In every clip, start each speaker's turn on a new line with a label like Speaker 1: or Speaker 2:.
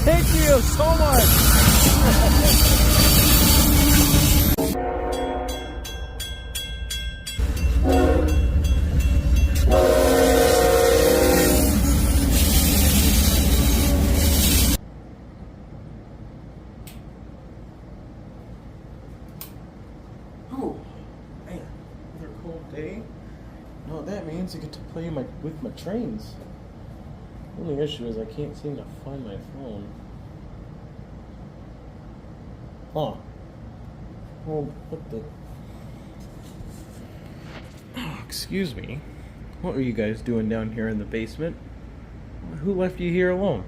Speaker 1: Thank you so much. Oh, man, another cold day. You know what that means? I get to play with my trains. The only issue is I can't seem to find my phone. Huh. Well, what the... Oh, excuse me. What are you guys doing down here in the basement? Who left you here alone?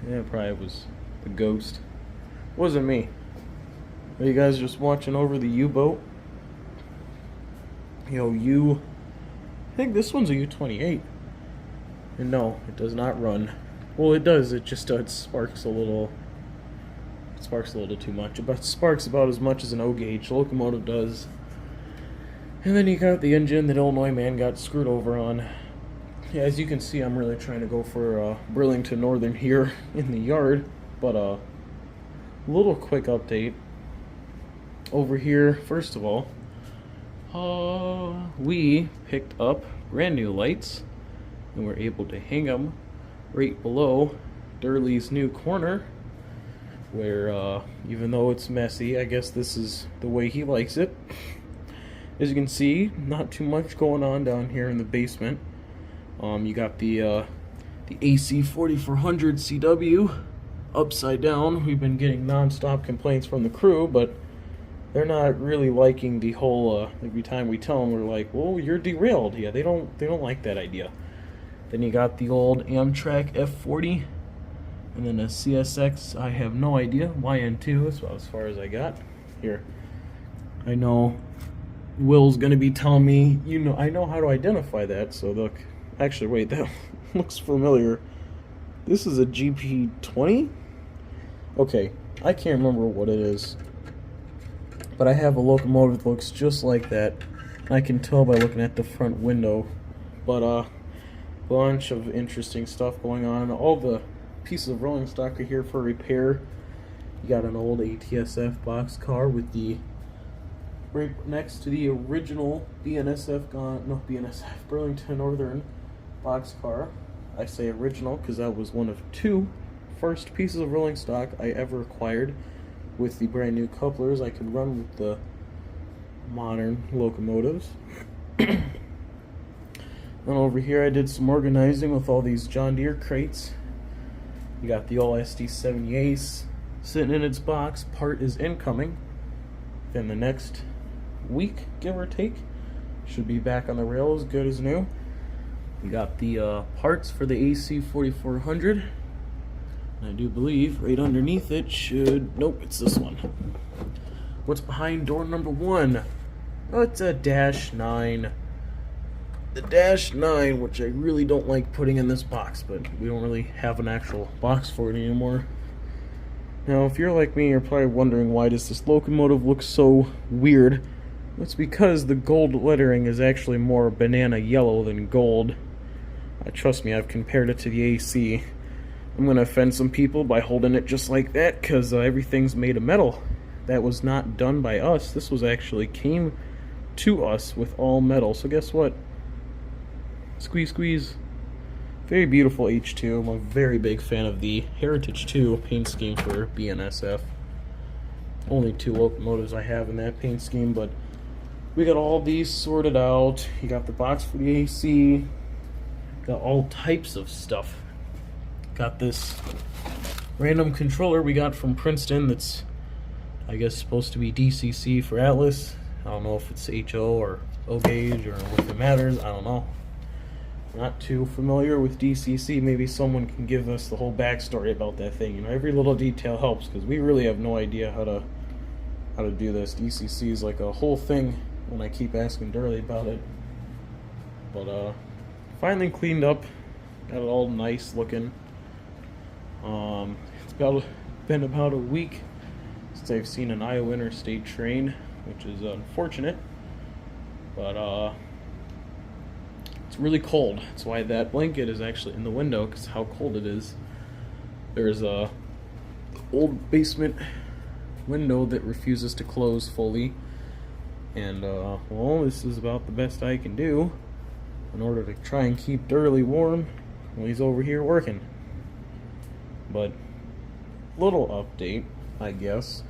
Speaker 1: Yeah, probably was the ghost. Wasn't me. Are you guys just watching over the U-boat? I think this one's a U-28. And no, it does not run. Well, it does. It just sparks a little. It sparks a little too much. It sparks about as much as an O-gauge locomotive does. And then you got the engine that Illinois man got screwed over on. Yeah, as you can see, I'm really trying to go for Burlington Northern here in the yard. But a little quick update. Over here, first of all, we picked up brand new lights. And we're able to hang them right below Durley's new corner, where even though it's messy, I guess this is the way he likes it. As you can see, not too much going on down here in the basement. You got the AC 4400 CW upside down. We've been getting non-stop complaints from the crew, but they're not really liking the whole. Every time we tell them, we're like, "Well, you're derailed." Yeah, they don't like that idea. Then you got the old Amtrak F40, and then a CSX, I have no idea, YN2, that's about as far as I got. Here, I know Will's going to be telling me, I know how to identify that, so look, actually wait, that looks familiar. This is a GP20? Okay, I can't remember what it is, but I have a locomotive that looks just like that. I can tell by looking at the front window, but bunch of interesting stuff going on. All the pieces of rolling stock are here for repair. You got an old ATSF boxcar with the right next to the original BNSF Burlington Northern boxcar. I say original because that was one of two first pieces of rolling stock I ever acquired with the brand new couplers I could run with the modern locomotives. And over here I did some organizing with all these John Deere crates. You got the old SD70 Ace sitting in its box. Part is incoming. Then the next week, give or take, should be back on the rails, good as new. We got the parts for the AC 4400. And I do believe right underneath it should... Nope, it's this one. What's behind door number 1? Oh, it's a Dash 9. The Dash 9, which I really don't like putting in this box, but we don't really have an actual box for it anymore. Now, if you're like me, you're probably wondering why does this locomotive look so weird. It's because the gold lettering is actually more banana yellow than gold. Trust me, I've compared it to the AC. I'm going to offend some people by holding it just like that, because everything's made of metal. That was not done by us. This was actually came to us with all metal. So guess what? Squeeze, squeeze. Very beautiful H2. I'm a very big fan of the Heritage 2 paint scheme for BNSF. Only 2 locomotives I have in that paint scheme, but we got all these sorted out. You got the box for the AC. Got all types of stuff. Got this random controller we got from Princeton that's, I guess, supposed to be DCC for Atlas. I don't know if it's HO or O-gauge or if it matters. I don't know. Not too familiar with DCC. Maybe someone can give us the whole backstory about that thing. Every little detail helps because we really have no idea how to do this. DCC is like a whole thing when I keep asking Durley about it. But finally cleaned up Got it all nice looking. It's been about a week since I've seen an Iowa Interstate train, which is unfortunate. But it's really cold. That's why that blanket is actually in the window, because how cold it is. There's a old basement window that refuses to close fully, and well, this is about the best I can do in order to try and keep Durley warm when he's over here working. But little update, I guess,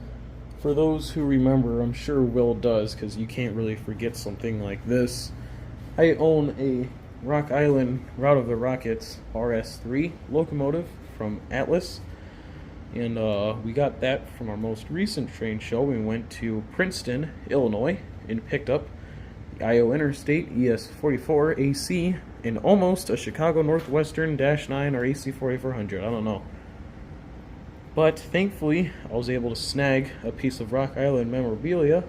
Speaker 1: for those who remember. I'm sure Will does, because you can't really forget something like this. I own a Rock Island Route of the Rockets RS3 locomotive from Atlas, and we got that from our most recent train show. We went to Princeton, Illinois, and picked up the Iowa Interstate ES44 AC and almost a Chicago Northwestern -9 or AC 4400. I don't know. But thankfully, I was able to snag a piece of Rock Island memorabilia.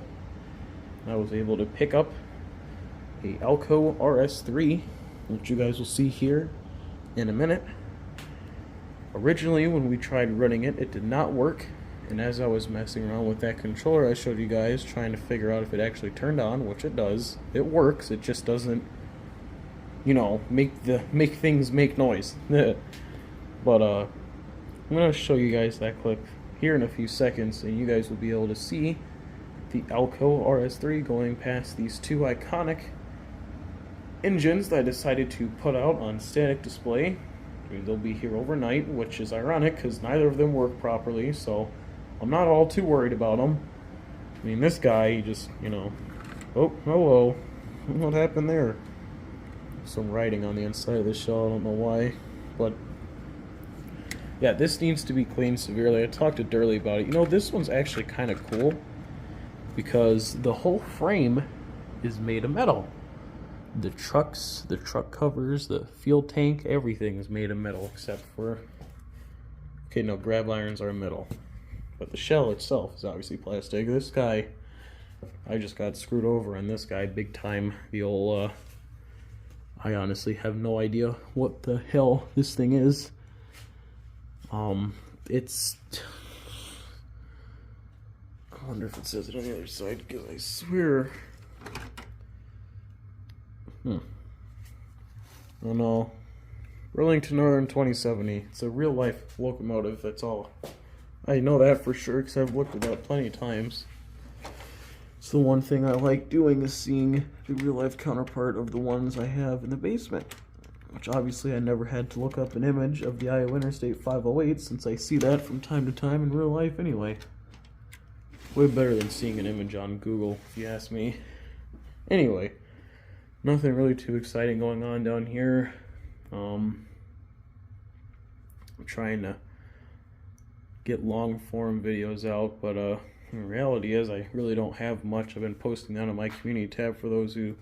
Speaker 1: I was able to pick up a Alco RS3, which you guys will see here in a minute. Originally, when we tried running it, it did not work. And as I was messing around with that controller I showed you guys, trying to figure out if it actually turned on, which it does. It works, it just doesn't, you know, make things make noise. But I'm going to show you guys that clip here in a few seconds, and you guys will be able to see the Alco RS3 going past these two iconic engines that I decided to put out on static display. They'll be here overnight, which is ironic because neither of them work properly, so I'm not all too worried about them. I mean, this guy, he just, you know, oh, hello, what happened there? Some writing on the inside of the shell, I don't know why, but yeah, this needs to be cleaned severely. I talked to Durley about it. You know, this one's actually kind of cool because the whole frame is made of metal. The trucks, the truck covers, the fuel tank, everything is made of metal except for, okay, no, grab irons are metal, but the shell itself is obviously plastic. This guy, I just got screwed over on this guy big time. The old, I honestly have no idea what the hell this thing is. It's, I wonder if it says it on the other side, because I swear, oh no, Burlington Northern 2070. It's a real life locomotive, that's all. I know that for sure because I've looked at that plenty of times. It's the one thing I like doing is seeing the real life counterpart of the ones I have in the basement. Which obviously I never had to look up an image of the Iowa Interstate 508 since I see that from time to time in real life anyway. Way better than seeing an image on Google, if you ask me. Anyway, nothing really too exciting going on down here. I'm trying to get long form videos out, but the reality is I really don't have much. I've been posting that on my community tab for those who,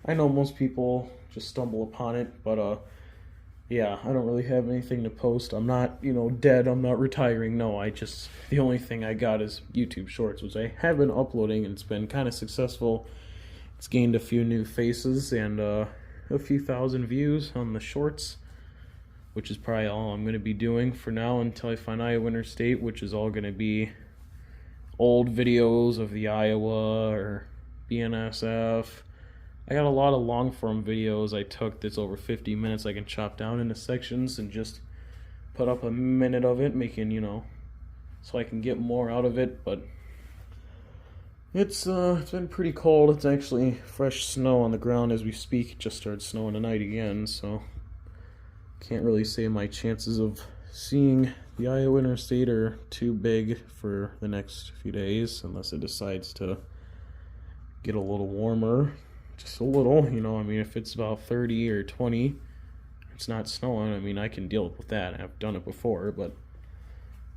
Speaker 1: I know most people just stumble upon it, but yeah, I don't really have anything to post. I'm not, you know, dead, I'm not retiring, no, the only thing I got is YouTube Shorts, which I have been uploading, and it's been kind of successful. It's gained a few new faces and a few thousand views on the shorts, which is probably all I'm going to be doing for now until I find Iowa Interstate, which is all going to be old videos of the Iowa or BNSF. I got a lot of long form videos I took that's over 50 minutes I can chop down into sections and just put up a minute of it, making, you know, so I can get more out of it. But it's been pretty cold. It's actually fresh snow on the ground as we speak. It just started snowing tonight again, so can't really say my chances of seeing the Iowa Interstate are too big for the next few days unless it decides to get a little warmer. Just a little, you know, I mean, if it's about 30 or 20, it's not snowing, I mean, I can deal with that. I've done it before, but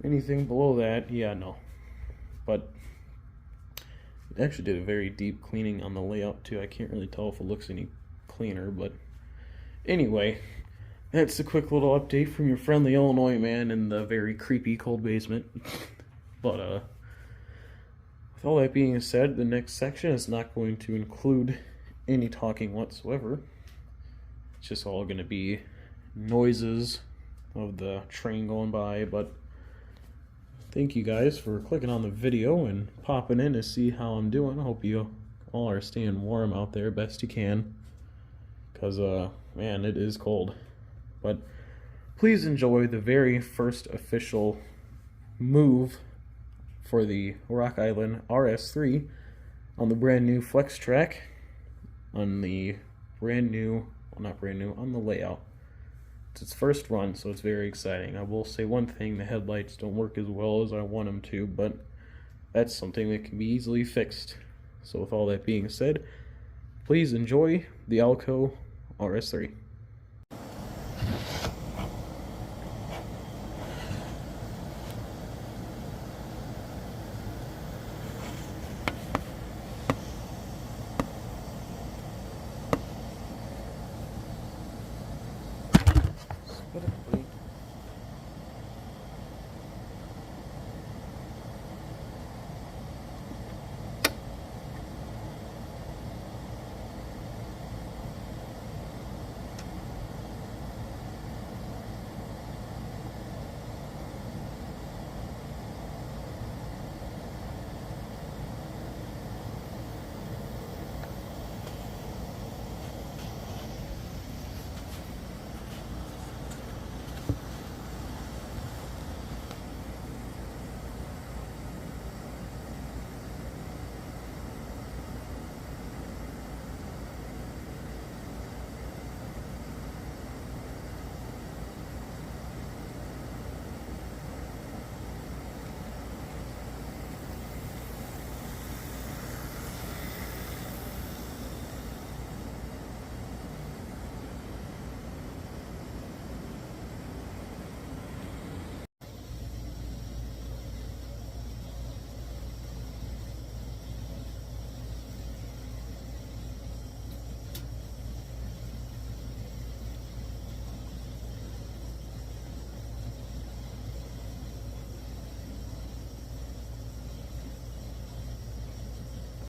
Speaker 1: anything below that, yeah, no. But it actually did a very deep cleaning on the layout, too. I can't really tell if it looks any cleaner, but anyway, that's a quick little update from your friendly Illinois man in the very creepy cold basement. But, with all that being said, the next section is not going to include any talking whatsoever. It's just all going to be noises of the train going by, but thank you guys for clicking on the video and popping in to see how I'm doing. I hope you all are staying warm out there best you can, because man, it is cold. But please enjoy the very first official move for the Rock Island RS3 on the brand new Flex Track, on the brand new, well, not brand new, on the layout. It's its first run, so it's very exciting. I will say one thing, the headlights don't work as well as I want them to, but that's something that can be easily fixed. So with all that being said, please enjoy the Alco RS3.